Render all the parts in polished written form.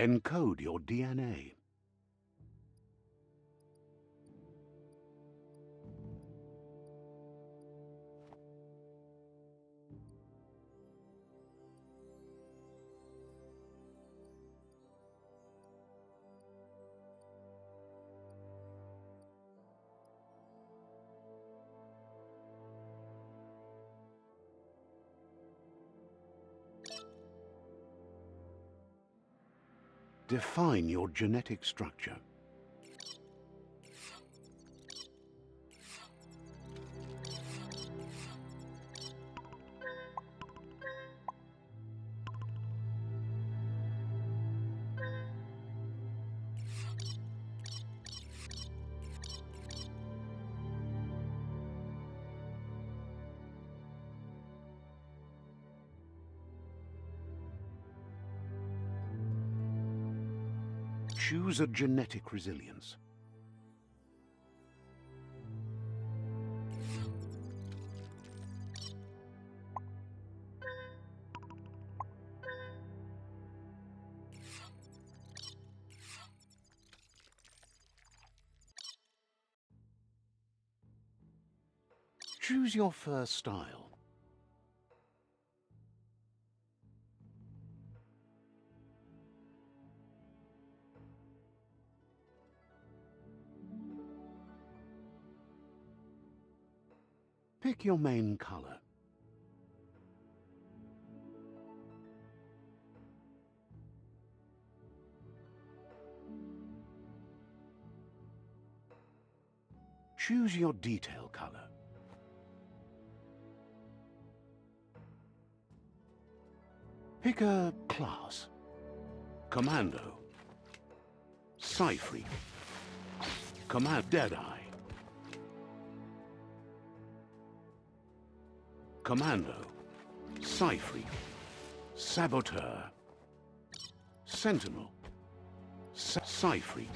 Encode your DNA. Define your genetic structure. Choose a genetic resilience. Choose your first style. Pick your main color. Choose your detail color. Pick a class. Commando. Psy-Freak. Deadeye. Commando, Psy-Freak, Saboteur, Sentinel, Psy-Freak.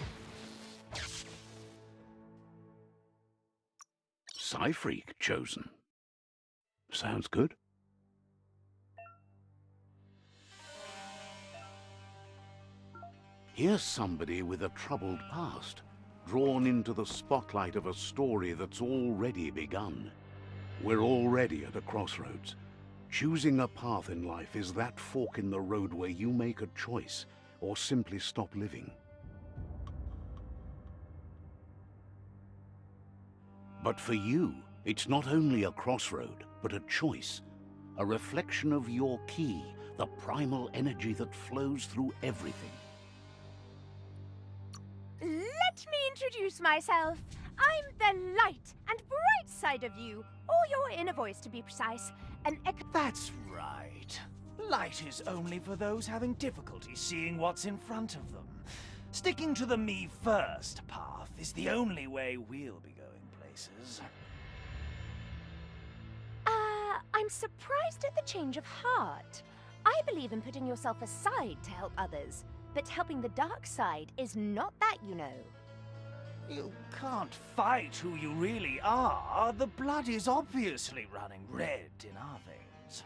Psy-Freak chosen. Sounds good. Here's somebody with a troubled past, drawn into the spotlight of a story that's already begun. We're already at a crossroads. Choosing a path in life is that fork in the road where you make a choice or simply stop living. But for you, it's not only a crossroad, but a choice, a reflection of your key, the primal energy that flows through everything. Let me introduce myself. I'm the light and bright side of you, or your inner voice to be precise. That's right. Light is only for those having difficulty seeing what's in front of them. Sticking to the me first path is the only way we'll be going places. I'm surprised at the change of heart. I believe in putting yourself aside to help others, but helping the dark side is not that, you know. You can't fight who you really are. The blood is obviously running red in our veins.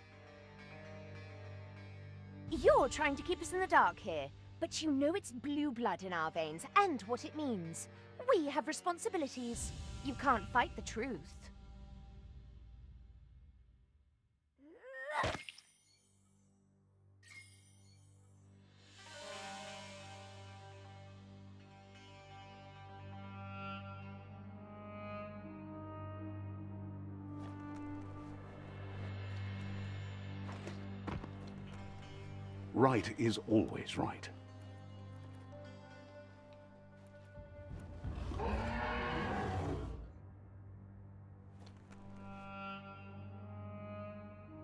You're trying to keep us in the dark here, but you know it's blue blood in our veins and what it means. We have responsibilities. You can't fight the truth. Right is always right.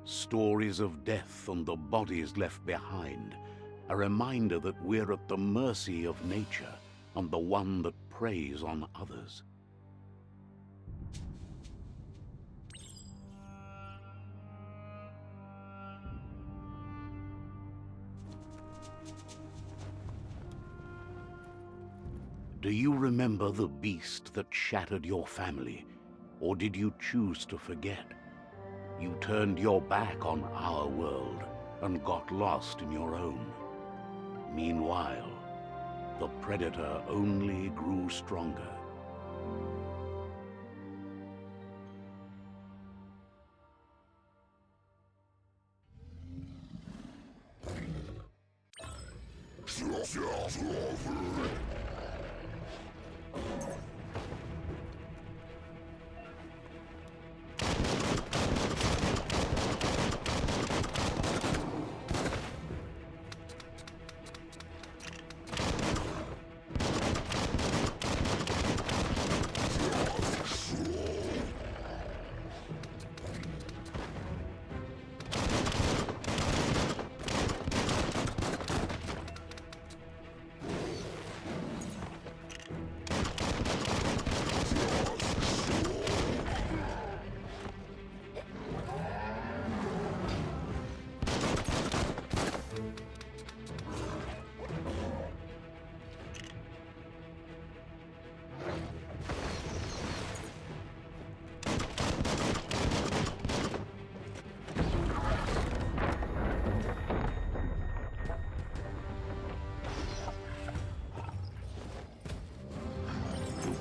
Stories of death and the bodies left behind, a reminder that we're at the mercy of nature and the one that preys on others. Do you remember the beast that shattered your family, or did you choose to forget? You turned your back on our world and got lost in your own. Meanwhile, the predator only grew stronger.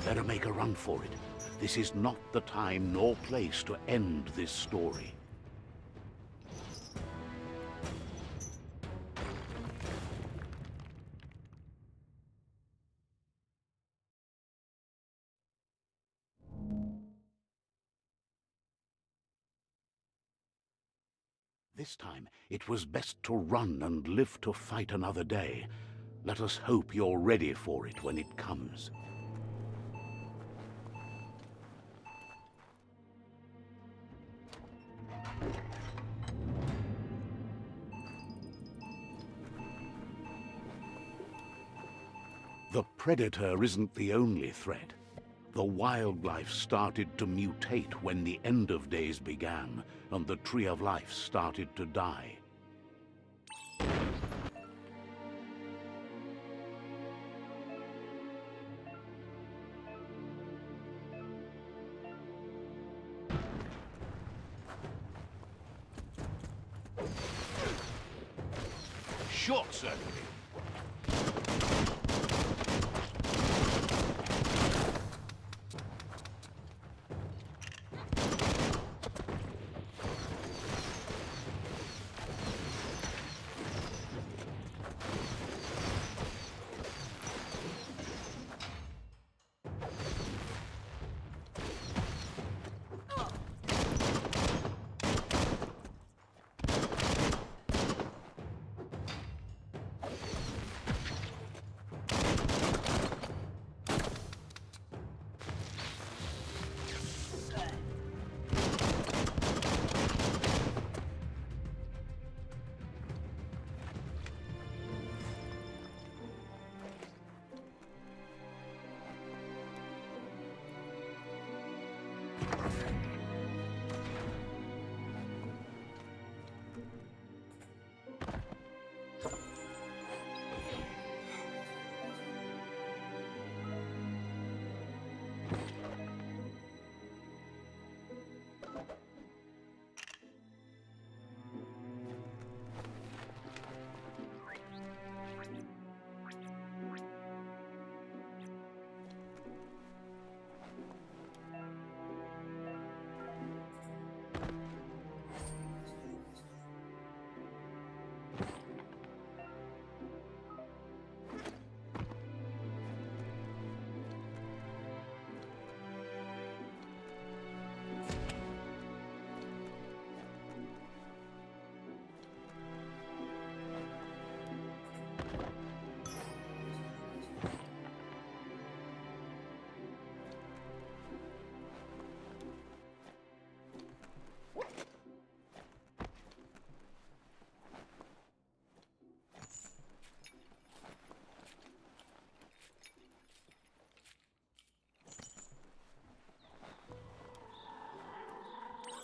Better make a run for it. This is not the time nor place to end this story. This time, it was best to run and live to fight another day. Let us hope you're ready for it when it comes. The predator isn't the only threat. The wildlife started to mutate when the end of days began, and the tree of life started to die. Short circuit.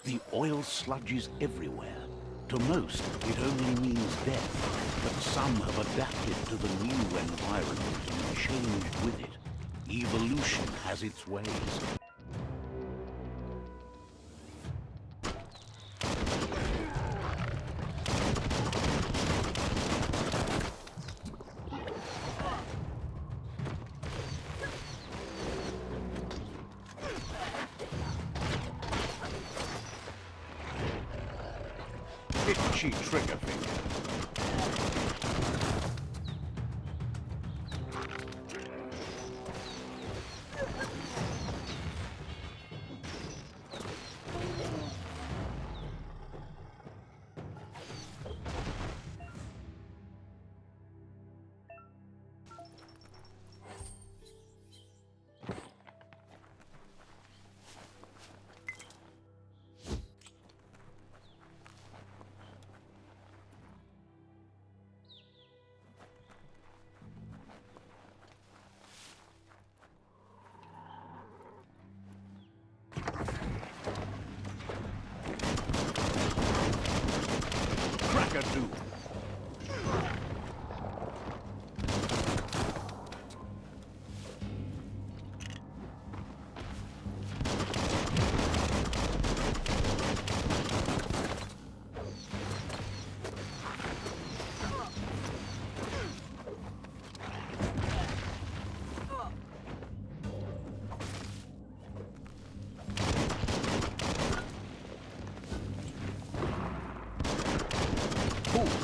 The oil sludge is everywhere. To most, it only means death, but some have adapted to the new environment and changed with it. Evolution has its ways. Itchy trigger finger. Cracker-doo. Boom.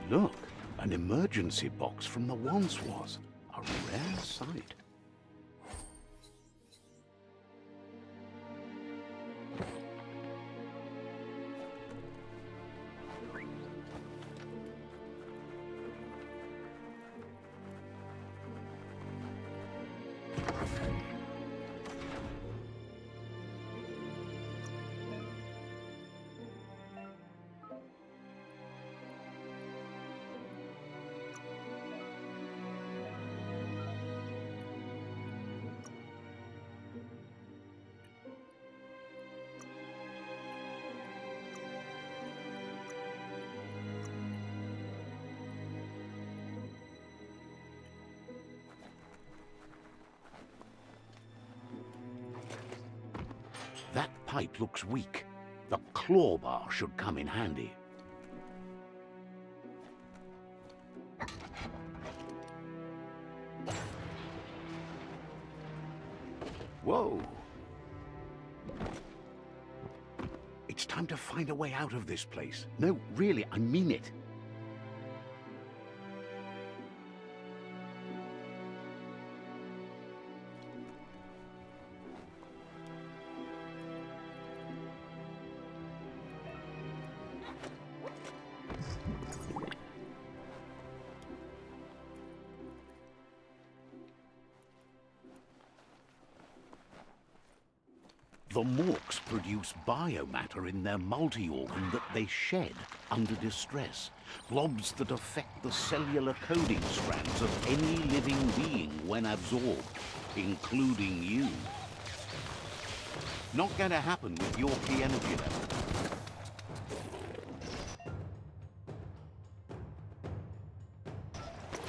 Look, an emergency box from the once was. A rare sight. That pipe looks weak. The claw bar should come in handy. Whoa! It's time to find a way out of this place. No, really, I mean it. The morks produce biomatter in their multi-organ that they shed under distress. Blobs that affect the cellular coding strands of any living being when absorbed, including you. Not gonna happen with your key energy level.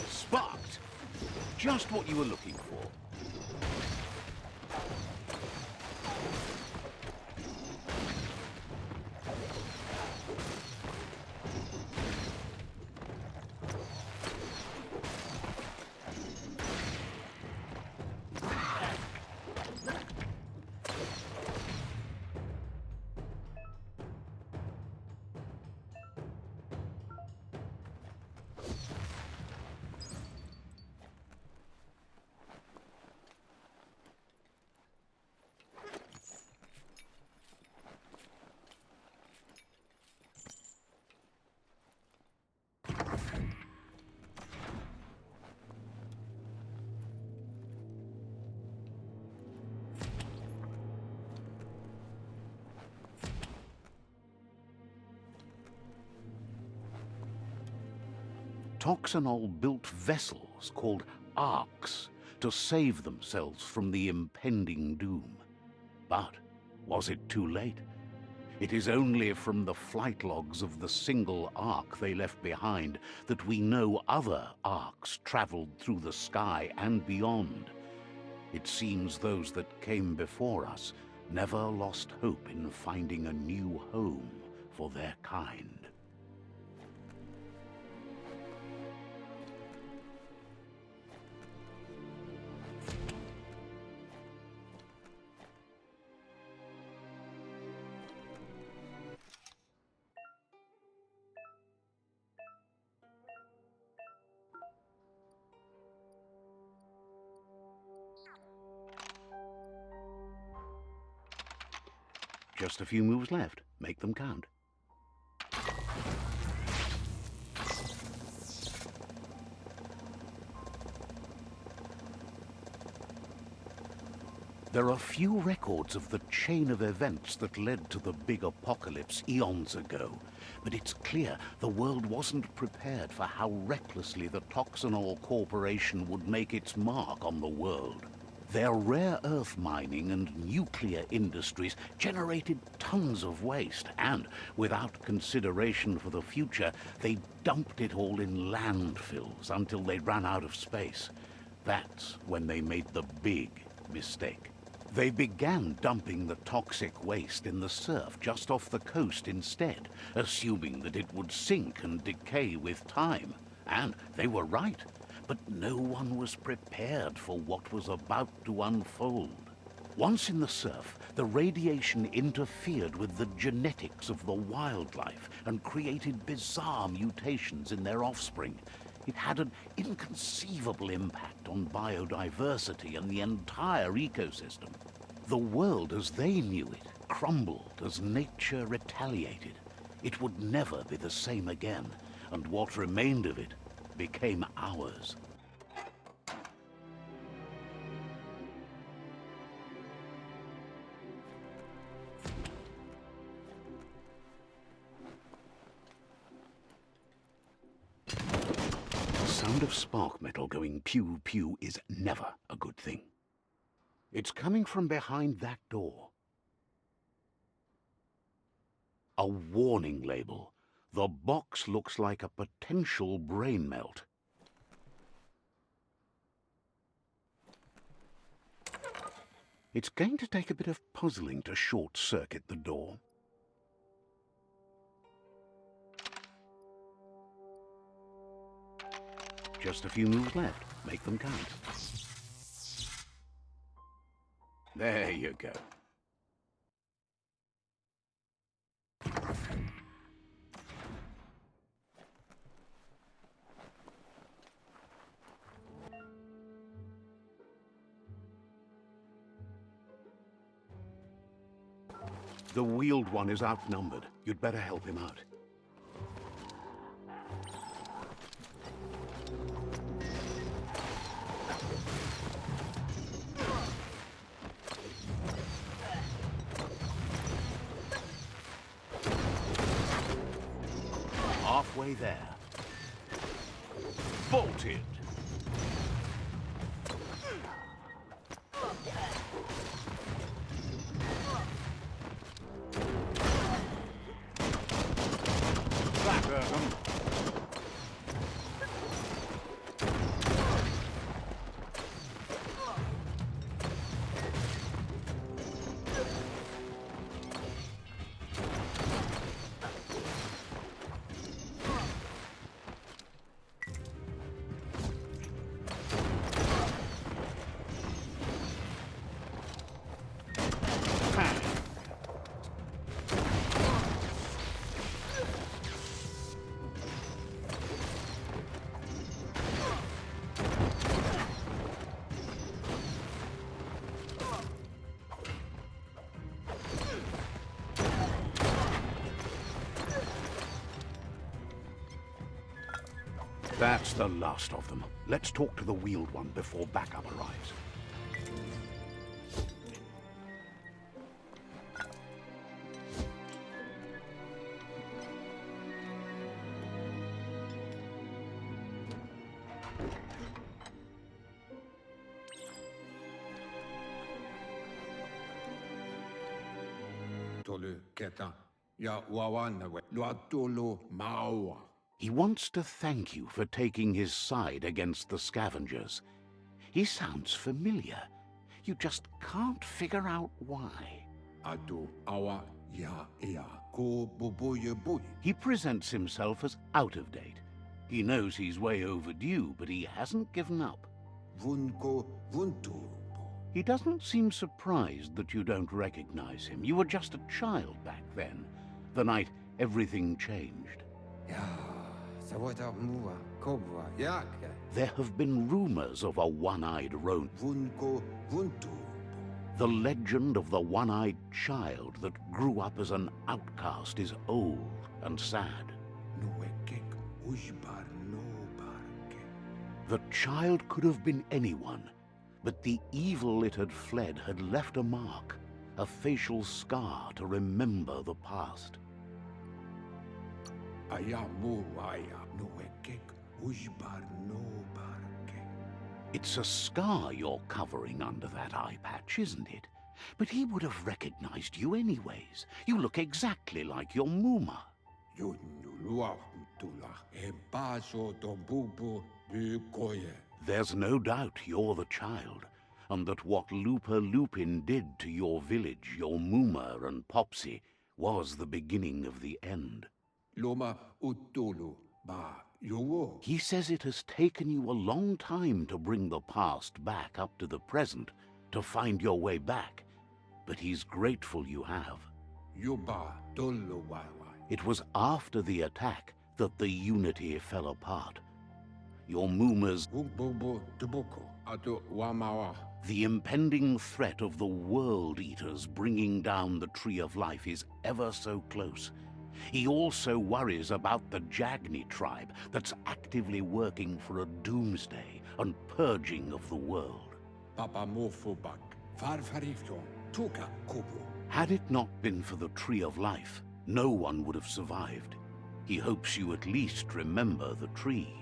Sparked! Just what you were looking for. Toxanol built vessels called arks to save themselves from the impending doom. But was it too late? It is only from the flight logs of the single ark they left behind that we know other arks traveled through the sky and beyond. It seems those that came before us never lost hope in finding a new home for their kind. Just a few moves left. Make them count. There are few records of the chain of events that led to the big apocalypse eons ago, but it's clear the world wasn't prepared for how recklessly the Toxanol Corporation would make its mark on the world. Their rare earth mining and nuclear industries generated tons of waste, and without consideration for the future, they dumped it all in landfills until they ran out of space. That's when they made the big mistake. They began dumping the toxic waste in the surf just off the coast instead, assuming that it would sink and decay with time. And they were right. But no one was prepared for what was about to unfold. Once in the surf, the radiation interfered with the genetics of the wildlife and created bizarre mutations in their offspring. It had an inconceivable impact on biodiversity and the entire ecosystem. The world as they knew it crumbled as nature retaliated. It would never be the same again, and what remained of it became ours. The sound of spark metal going pew-pew is never a good thing. It's coming from behind that door. A warning label. The box looks like a potential brain melt. It's going to take a bit of puzzling to short-circuit the door. Just a few moves left. Make them count. There you go. The wheeled one is outnumbered. You'd better help him out. Halfway there. Bolted. That hurt him. That's the last of them. Let's talk to the wheeled one before backup arrives. He wants to thank you for taking his side against the scavengers. He sounds familiar. You just can't figure out why. He presents himself as out of date. He knows he's way overdue, but he hasn't given up. He doesn't seem surprised that you don't recognize him. You were just a child back then, the night everything changed. There have been rumors of a one-eyed roan. The legend of the one-eyed child that grew up as an outcast is old and sad. The child could have been anyone, but the evil it had fled had left a mark, a facial scar to remember the past. It's a scar you're covering under that eye patch, isn't it? But he would have recognized you anyways. You look exactly like your Muma. There's no doubt you're the child, and that what Looper Lupin did to your village, your Muma and Popsy, was the beginning of the end. He says it has taken you a long time to bring the past back up to the present, to find your way back, but he's grateful you have. Yuba dolo wawa. It was after the attack that the Unity fell apart. Your Moomas, Bobo Dubuko Ado Wamawa. the impending threat of the World Eaters bringing down the Tree of Life is ever so close. He also worries about the Jagni tribe that's actively working for a doomsday and purging of the world. Papa Mofobak. Farfarifton. Tuka Kubu. Had it not been for the Tree of Life, no one would have survived. He hopes you at least remember the tree.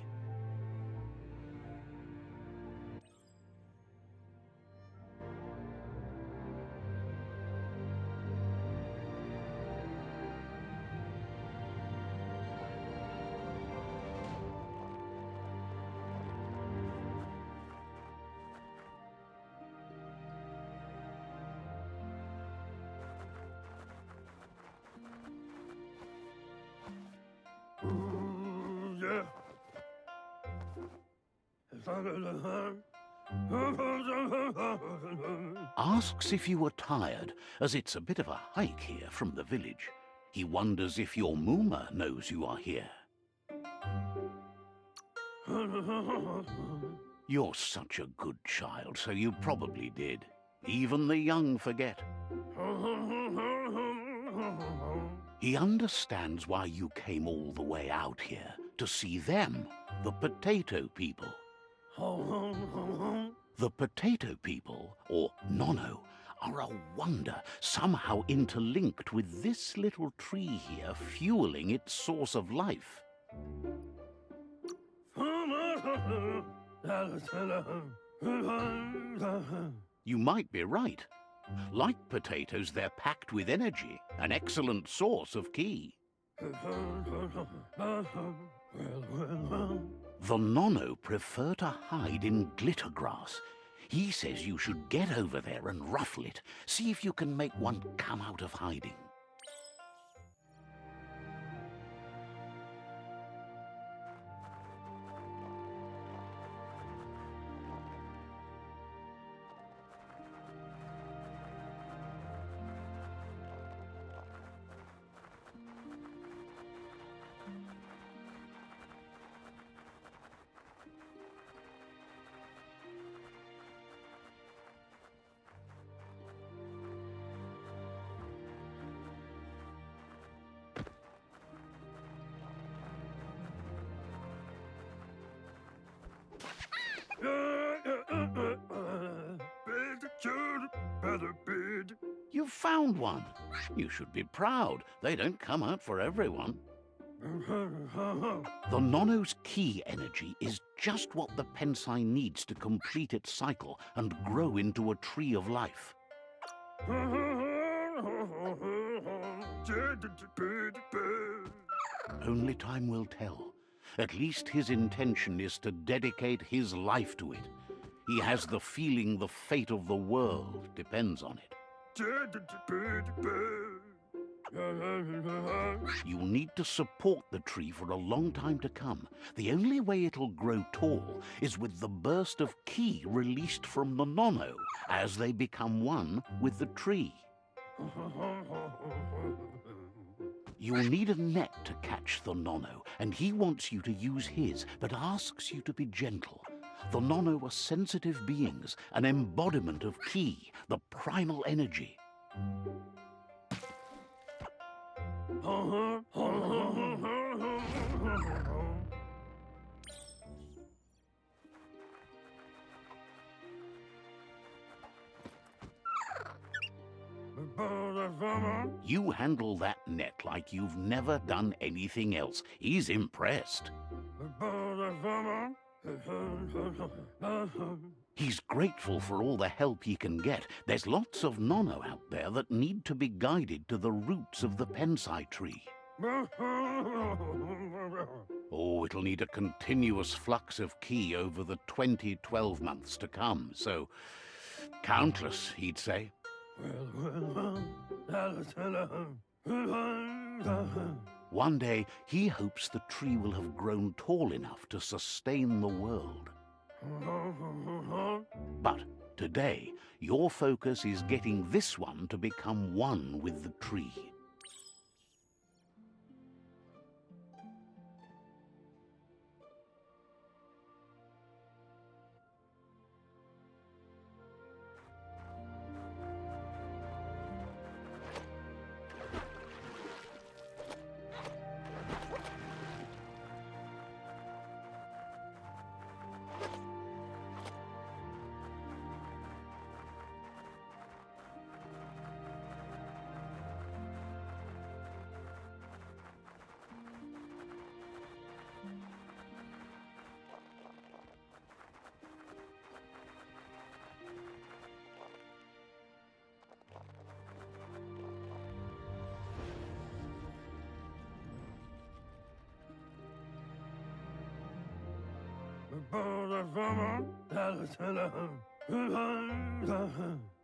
Asks if you were tired, as it's a bit of a hike here from the village. He wonders if your Mooma knows you are here. You're such a good child, so you probably did. Even the young forget. He understands why you came all the way out here, to see them, the potato people. The potato people, or Nono, are a wonder, somehow interlinked with this little tree here fueling its source of life. You might be right. Like potatoes, they're packed with energy, an excellent source of ki. The Nono prefer to hide in glitter grass. He says you should get over there and ruffle it. See if you can make one come out of hiding. You've found one. You should be proud. They don't come out for everyone. The Nono's ki energy is just what the Pensai needs to complete its cycle and grow into a tree of life. Only time will tell. At least his intention is to dedicate his life to it. He has the feeling the fate of the world depends on it. You'll need to support the tree for a long time to come. The only way it'll grow tall is with the burst of ki released from the Nono as they become one with the tree. You'll need a net to catch the Nono, and he wants you to use his, but asks you to be gentle. The Nono are sensitive beings, an embodiment of ki, the primal energy. You handle that net like you've never done anything else. He's impressed. He's grateful for all the help he can get. There's lots of Nono out there that need to be guided to the roots of the Pensai tree. Oh, it'll need a continuous flux of ki over the 12 months to come, so countless, he'd say. One day, he hopes the tree will have grown tall enough to sustain the world. But today, your focus is getting this one to become one with the tree.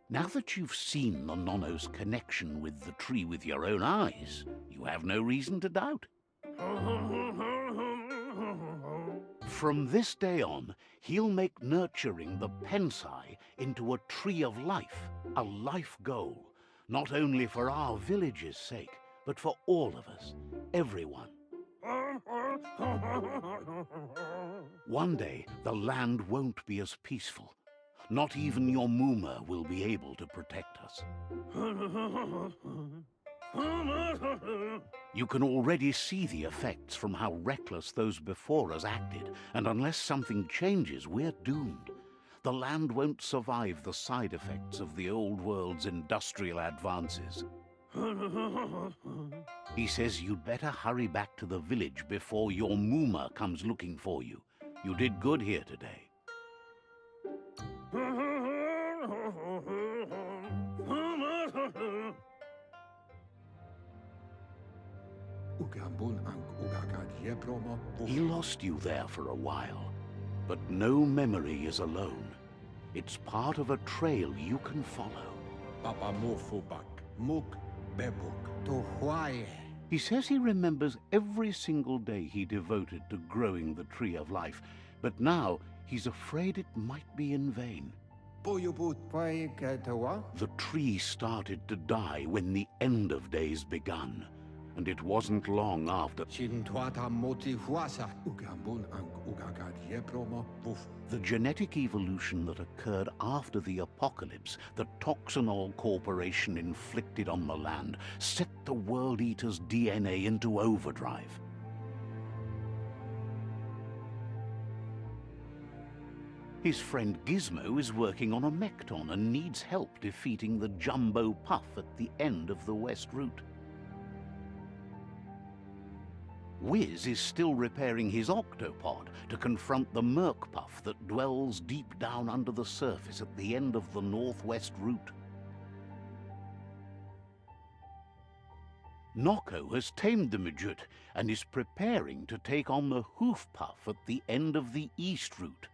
Now that you've seen the Nonno's connection with the tree with your own eyes, you have no reason to doubt. From this day on, he'll make nurturing the Pensai into a tree of life, a life goal, not only for our village's sake, but for all of us, everyone. One day, the land won't be as peaceful. Not even your Muma will be able to protect us. You can already see the effects from how reckless those before us acted, and unless something changes, we're doomed. The land won't survive the side effects of the old world's industrial advances. He says you'd better hurry back to the village before your Muma comes looking for you. You did good here today. He lost you there for a while, but no memory is alone. It's part of a trail you can follow. He says he remembers every single day he devoted to growing the Tree of Life, but now he's afraid it might be in vain. The tree started to die when the end of days begun, and it wasn't long after. The genetic evolution that occurred after the apocalypse the Toxanol Corporation inflicted on the land set the World Eater's DNA into overdrive. His friend Gizmo is working on a Mekton and needs help defeating the Jumbo Puff at the end of the West Route. Wiz is still repairing his octopod to confront the Merc Puff that dwells deep down under the surface at the end of the Northwest Route. Nocco has tamed the Majut and is preparing to take on the Hoof Puff at the end of the East Route.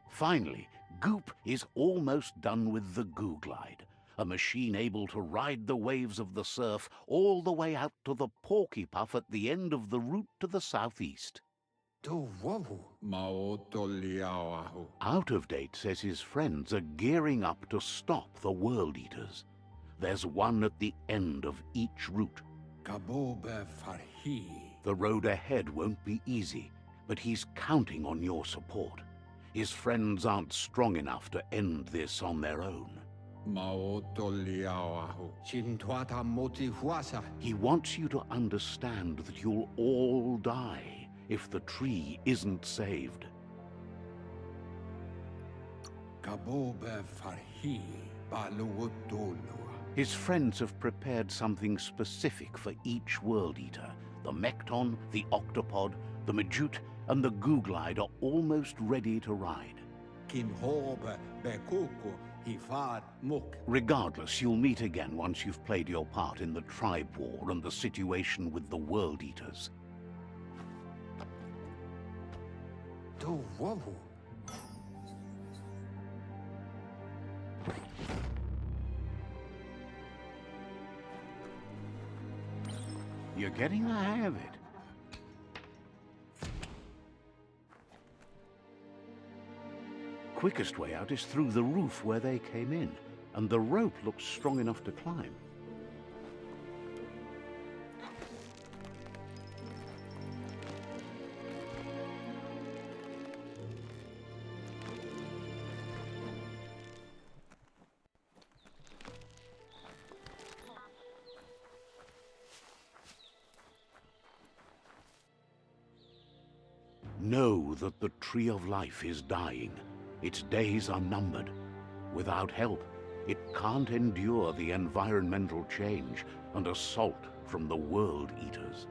Finally, Goop is almost done with the Googlide, a machine able to ride the waves of the surf all the way out to the Porky Puff at the end of the route to the southeast. Out of Date says his friends are gearing up to stop the World Eaters. There's one at the end of each route. The road ahead won't be easy, but he's counting on your support. His friends aren't strong enough to end this on their own. He wants you to understand that you'll all die if the tree isn't saved. His friends have prepared something specific for each World Eater. The Mekton, the Octopod, the Majut, and the Googlide are almost ready to ride. Regardless, you'll meet again once you've played your part in the tribe war and the situation with the World Eaters. You're getting the hang of it. quickest way out is through the roof where they came in, and the rope looks strong enough to climb. Know that the Tree of Life is dying. Its days are numbered. Without help, it can't endure the environmental change and assault from the World Eaters.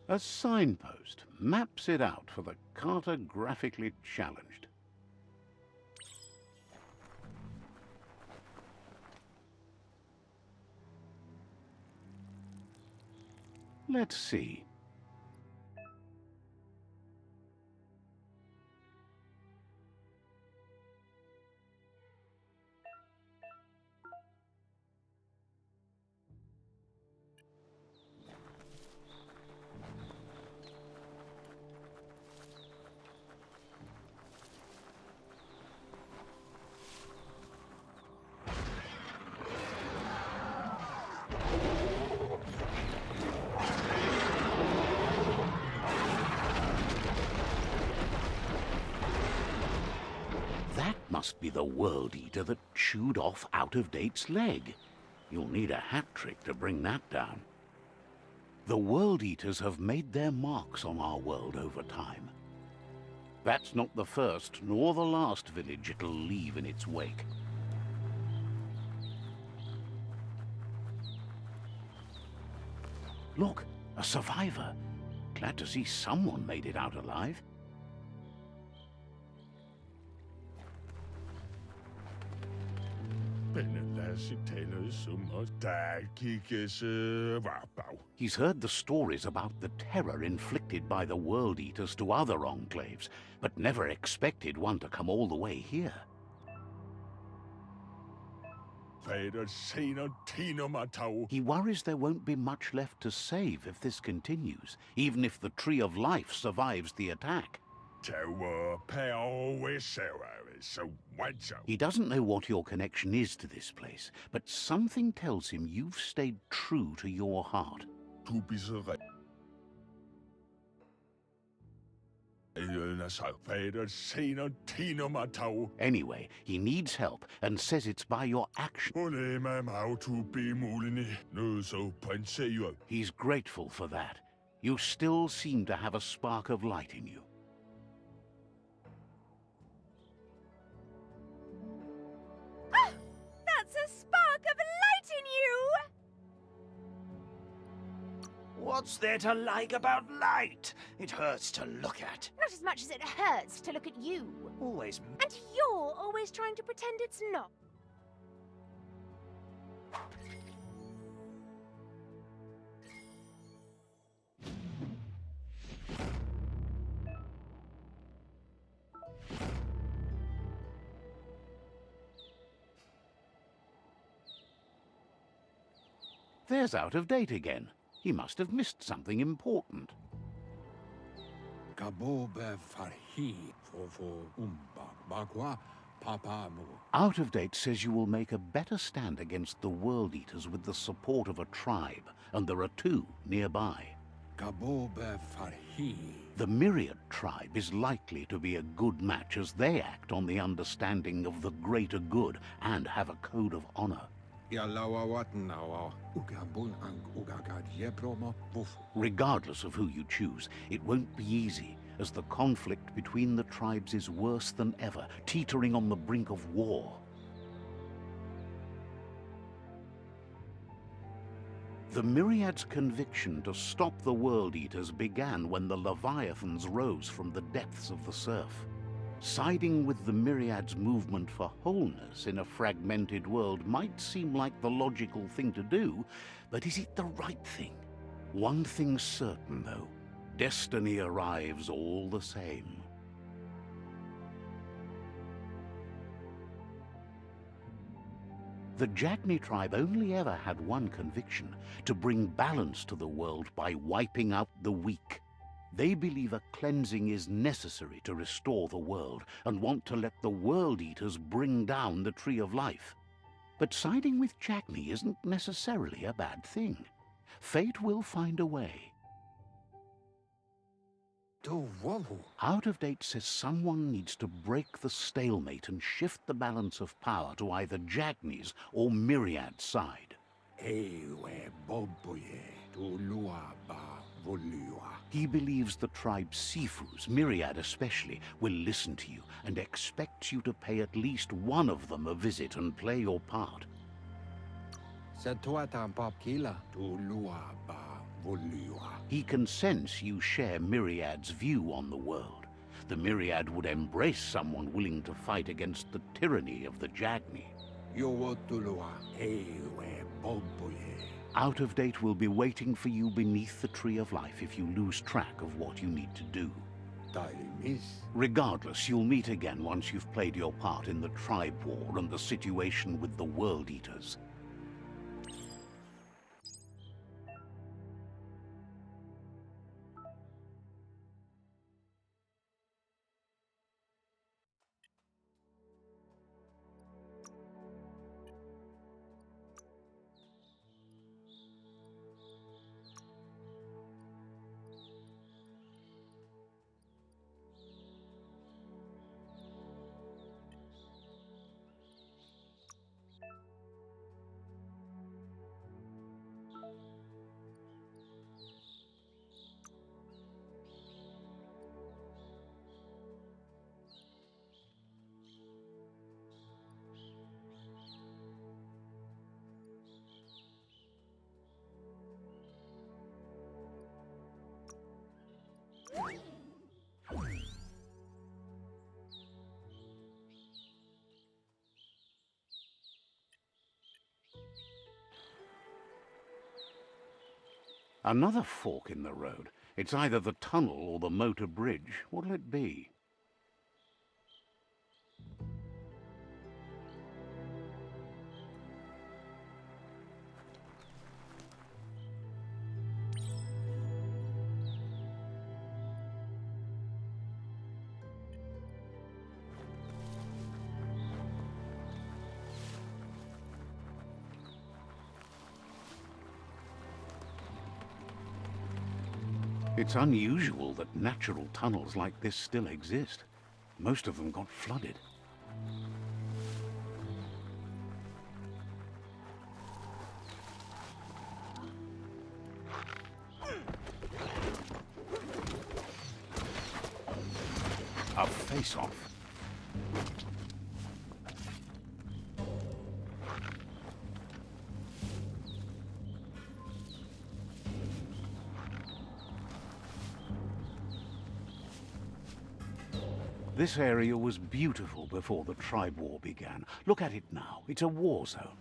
A signpost maps it out for the cartographically challenged. Let's see. Must be the World Eater that chewed off Out-of-Date's leg. You'll need a hat trick to bring that down. The World Eaters have made their marks on our world over time. That's not the first nor the last village it'll leave in its wake. Look, a survivor. Glad to see someone made it out alive. He's heard the stories about the terror inflicted by the World Eaters to other enclaves, but never expected one to come all the way here. He worries there won't be much left to save if this continues, even if the Tree of Life survives the attack. He doesn't know what your connection is to this place, but something tells him you've stayed true to your heart. Anyway, he needs help and says it's by your action. He's grateful for that. You still seem to have a spark of light in you. A spark of light in you! What's there to like about light? It hurts to look at. Not as much as it hurts to look at you. Always. And you're always trying to pretend it's not. There's Out-of-Date again. He must have missed something important. Out-of-Date says you will make a better stand against the World Eaters with the support of a tribe, and there are two nearby. The Myriad tribe is likely to be a good match as they act on the understanding of the greater good and have a code of honor. Regardless of who you choose, it won't be easy, as the conflict between the tribes is worse than ever, teetering on the brink of war. The Myriad's conviction to stop the World Eaters began when the Leviathans rose from the depths of the surf. Siding with the Myriad's movement for wholeness in a fragmented world might seem like the logical thing to do, but is it the right thing? One thing's certain, though. Destiny arrives all the same. The Jagni tribe only ever had one conviction: to bring balance to the world by wiping out the weak. They believe a cleansing is necessary to restore the world, and want to let the World Eaters bring down the Tree of Life. But siding with Jagni isn't necessarily a bad thing. Fate will find a way. Out of Date says someone needs to break the stalemate and shift the balance of power to either Jagni's or Myriad's side. He believes the tribe's Sifus, Myriad especially, will listen to you and expects you to pay at least one of them a visit and play your part. He can sense you share Myriad's view on the world. The Myriad would embrace someone willing to fight against the tyranny of the Jagni. Out of Date will be waiting for you beneath the Tree of Life if you lose track of what you need to do. Regardless, you'll meet again once you've played your part in the tribe war and the situation with the World Eaters. Another fork in the road. It's either the tunnel or the motor bridge. What'll it be? It's unusual that natural tunnels like this still exist. Most of them got flooded. A face-off. This area was beautiful before the tribe war began. Look at it now. It's a war zone.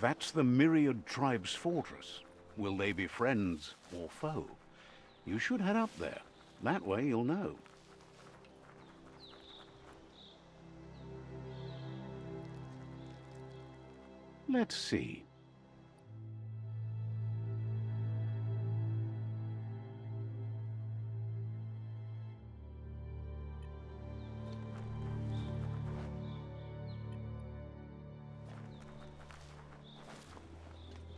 That's the Myriad tribe's fortress. Will they be friends or foe? You should head up there. That way you'll know. Let's see.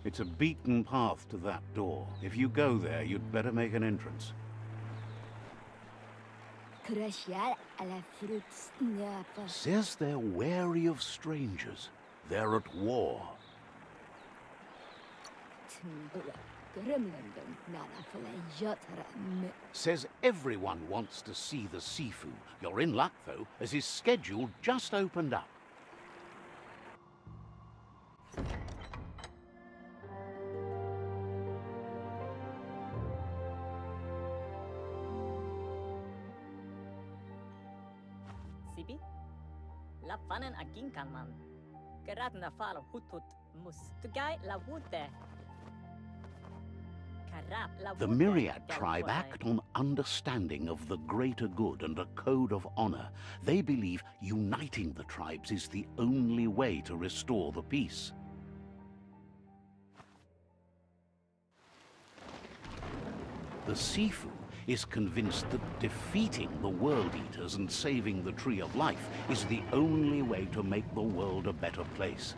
It's a beaten path to that door. If you go there, you'd better make an entrance. Says they're wary of strangers. They're at war. Says everyone wants to see the Sifu. You're in luck, though, as his schedule just opened up. Sibi? La fanen agin kan man. Gerat na fal hutut mus. Tugai la wute. The Myriad tribe act on understanding of the greater good and a code of honor. They believe uniting the tribes is the only way to restore the peace. The Sifu is convinced that defeating the World Eaters and saving the Tree of Life is the only way to make the world a better place.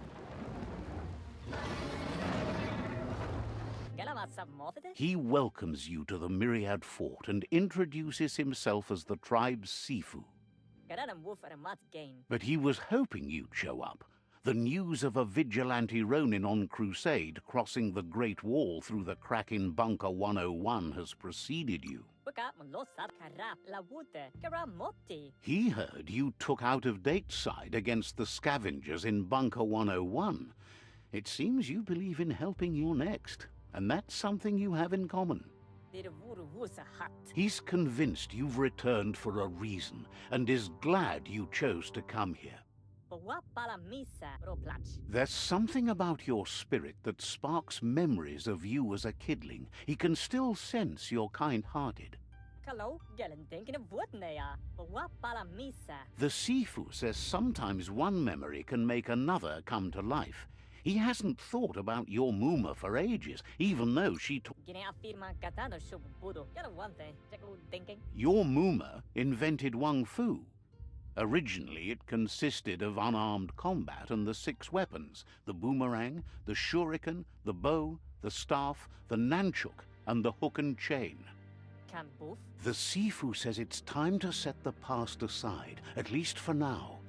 He welcomes you to the Myriad Fort and introduces himself as the tribe's Sifu. But he was hoping you'd show up. The news of a vigilante Ronin on crusade crossing the Great Wall through the crack in Bunker 101 has preceded you. He heard you took out-of-date side against the scavengers in Bunker 101. It seems you believe in helping your next. And that's something you have in common. He's convinced you've returned for a reason, and is glad you chose to come here. There's something about your spirit that sparks memories of you as a kidling. He can still sense you're kind-hearted. The Sifu says sometimes one memory can make another come to life. He hasn't thought about your Muma for ages, even though she Your Muma invented Wung Fu. Originally, it consisted of unarmed combat and the 6 weapons: the boomerang, the shuriken, the bow, the staff, the nunchuk, and the hook and chain. The Sifu says it's time to set the past aside, at least for now.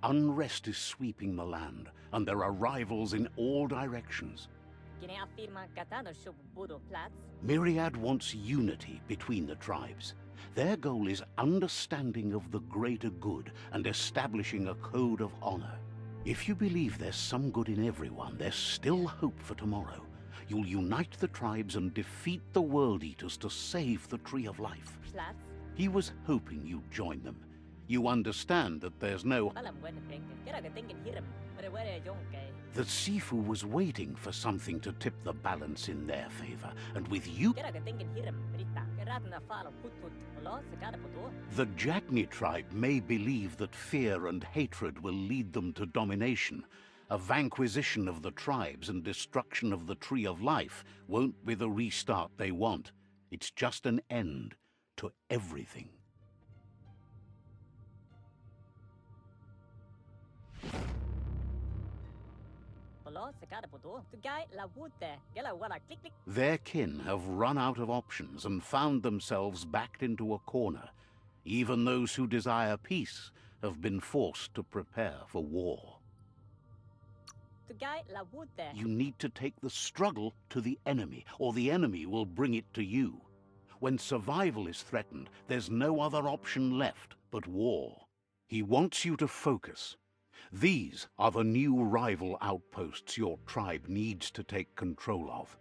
Unrest is sweeping the land, and there are rivals in all directions. Myriad wants unity between the tribes. Their goal is understanding of the greater good and establishing a code of honor. If you believe there's some good in everyone, there's still hope for tomorrow. You'll unite the tribes and defeat the World Eaters to save the Tree of Life. He was hoping you'd join them. You understand that there's no... The Sifu was waiting for something to tip the balance in their favor, and with you... The Jagni tribe may believe that fear and hatred will lead them to domination. A vanquisition of the tribes and destruction of the Tree of Life won't be the restart they want. It's just an end to everything. Their kin have run out of options and found themselves backed into a corner. Even those who desire peace have been forced to prepare for war. You need to take the struggle to the enemy, or the enemy will bring it to you. When survival is threatened, there's no other option left but war. He wants you to focus. These are the new rival outposts your tribe needs to take control of.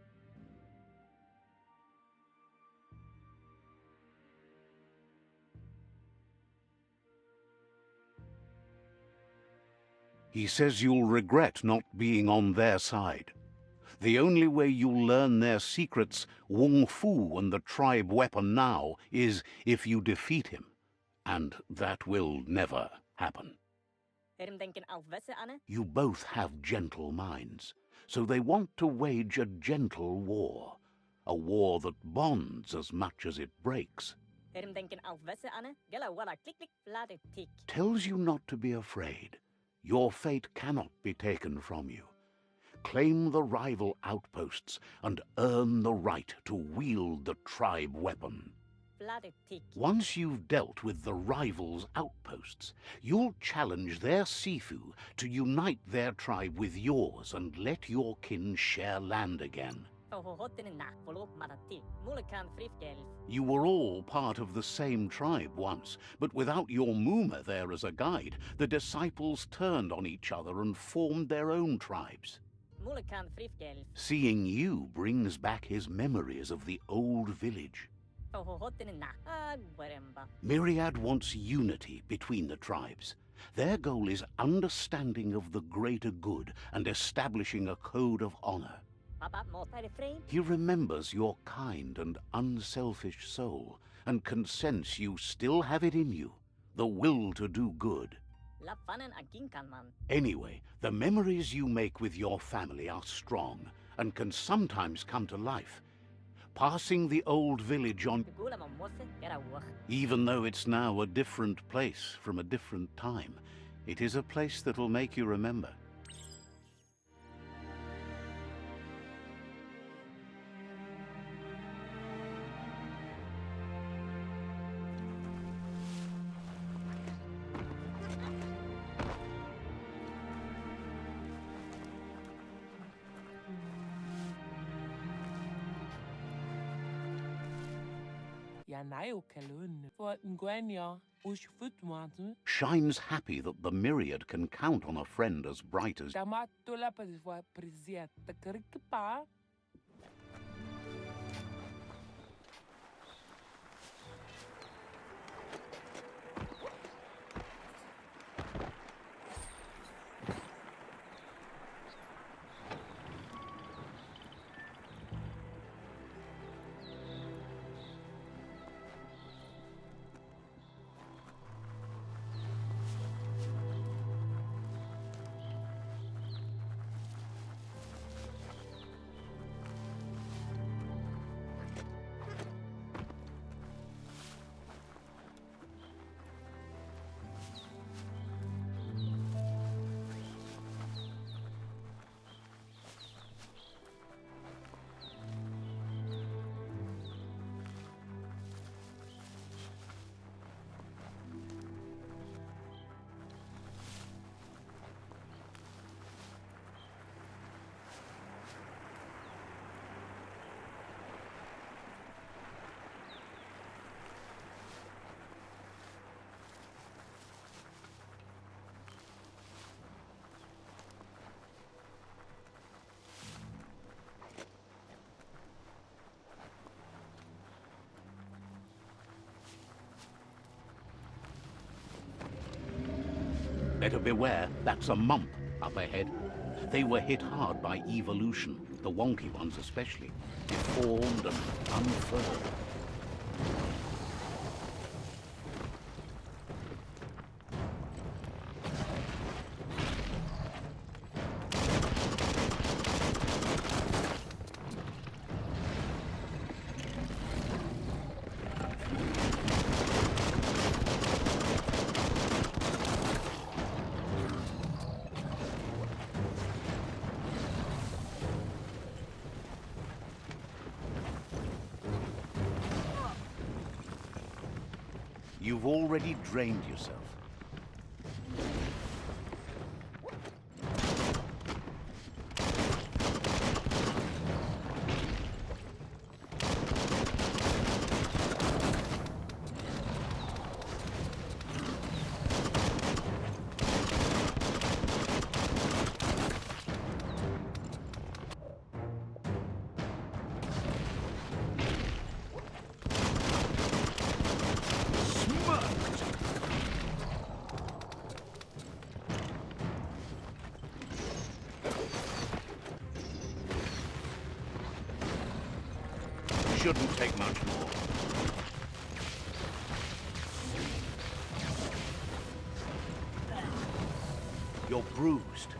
He says you'll regret not being on their side. The only way you'll learn their secrets, Wung Fu and the tribe weapon now, is if you defeat him. And that will never happen. You both have gentle minds, so they want to wage a gentle war. A war that bonds as much as it breaks. Tells you not to be afraid. Your fate cannot be taken from you. claim the rival outposts, and earn the right to wield the tribe weapon. Vladetik. Once you've dealt with the rival's outposts, you'll challenge their Sifu to unite their tribe with yours and let your kin share land again. You were all part of the same tribe once, but without your Muma there as a guide, the disciples turned on each other and formed their own tribes. Seeing you brings back his memories of the old village. Myriad wants unity between the tribes. Their goal is understanding of the greater good and establishing a code of honor. He remembers your kind and unselfish soul, and can sense you still have it in you, the will to do good. Anyway, the memories you make with your family are strong, and can sometimes come to life. Passing the old village on, even though it's now a different place from a different time, it is a place that'll make you remember. Shine's happy that the Myriad can count on a friend as bright as... Better beware, that's a mump up ahead. They were hit hard by evolution, the wonky ones especially, deformed and unfurled. You've already drained yourself. Shouldn't take much more. You're bruised.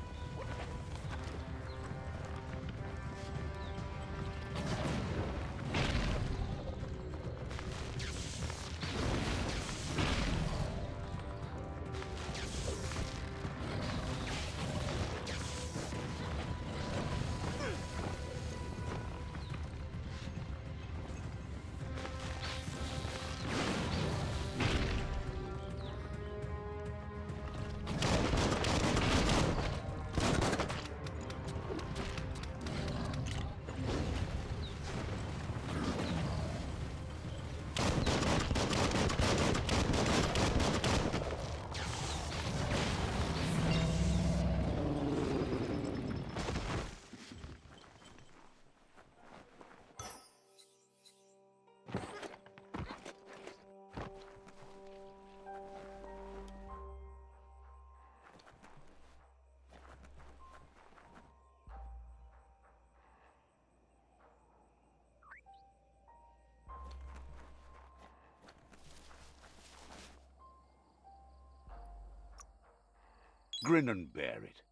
Grin and bear it.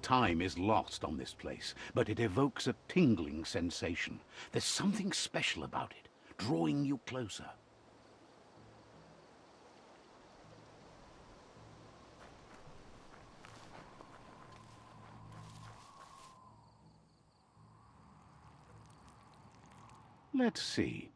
Time is lost on this place, but it evokes a tingling sensation. There's something special about it, drawing you closer. Let's see.